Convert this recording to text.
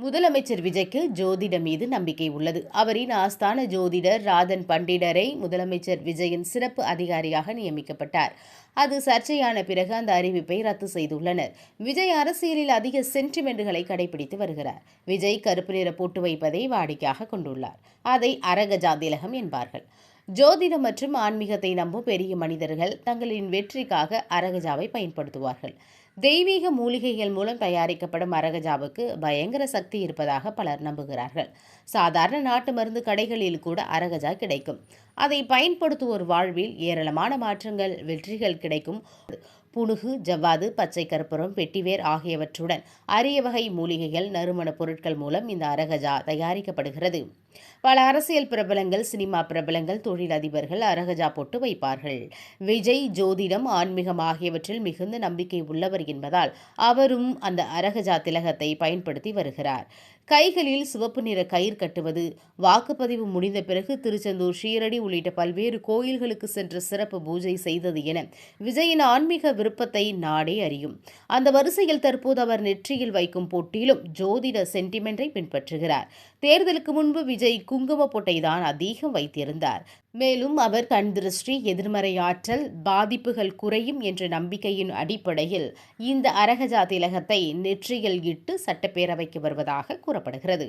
முதலமைச்சர் விஜய்க்கு ஜோதிடம் மீது நம்பிக்கை உள்ளது. அவரின் ஆஸ்தான ஜோதிடர் ராதன் பண்டிடரை முதலமைச்சர் விஜயின் சிறப்பு அதிகாரியாக நியமிக்கப்பட்டார். அது சர்ச்சையான பிறகு அந்த அறிவிப்பை ரத்து செய்துள்ளனர். விஜய் அரசியலில் அதிக சென்டிமெண்ட்டுகளை கடைபிடித்து வருகிறார். விஜய் கருப்பு நிற பொட்டு வைப்பதை வாடிக்கையாக கொண்டுள்ளார். அதை அரகஜா திலகம் என்பார்கள். ஜோதிடம் மற்றும் ஆன்மீகத்தை நம்பும் பெரிய மனிதர்கள் தங்களின் வெற்றிக்காக அரகஜாவை பயன்படுத்துவார்கள். தெய்வீக மூலிகைகள் மூலம் தயாரிக்கப்படும் அரகஜாவுக்கு பயங்கர சக்தி இருப்பதாக பலர் நம்புகிறார்கள். சாதாரண நாட்டு மருந்து கடைகளில் கூட அரகஜா கிடைக்கும். அதை பயன்படுத்துவோர் வாழ்வில் ஏராளமான மாற்றங்கள், வெற்றிகள் கிடைக்கும். புனுகு, ஜவ்வாது, பச்சை கற்பூரம், வெட்டிவேர் ஆகியவற்றுடன் அரிய வகை மூலிகைகள், நறுமணப் பொருட்கள் மூலம் இந்த அரகஜா தயாரிக்கப்படுகிறது. பல அரசியல் பிரபலங்கள், சினிமா பிரபலங்கள், தொழிலதிபர்கள் அரகஜா பொட்டு வைப்பார்கள். விஜய் ஜோதிடம், ஆன்மீகம் ஆகியவற்றில் மிகுந்த நம்பிக்கை உள்ளவர் என்பதால் அவரும் அந்த அரகஜா திலகத்தை பயன்படுத்தி வருகிறார். கைகளில் சிவப்பு நிற கயிறு கட்டுவது, வாக்குப்பதிவு முடிந்த பிறகு திருச்செந்தூர், ஷீரடி உள்ளிட்ட பல்வேறு கோயில்களுக்கு சென்று சிறப்பு பூஜை செய்தது என விஜயின் ஆன்மீக விருப்பத்தை நாடே அறியும். அந்த வரிசையில் தற்போது அவர் நெற்றியில் வைக்கும் பொட்டிலும் ஜோதிட சென்டிமெண்டை பின்பற்றுகிறார். தேர்தலுக்கு முன்பு விஜய் குங்கும பொட்டை தான் அதிகம் வைத்திருந்தார். மேலும் அவர் கண் திருஷ்டி, எதிர்மறை ஆற்றல் பாதிப்புகள் குறையும் என்ற நம்பிக்கையின் அடிப்படையில் இந்த அரகஜா திலகத்தை நெற்றியில் இட்டு சட்டப்பேரவைக்கு வருவதாக கூறப்படுகிறது.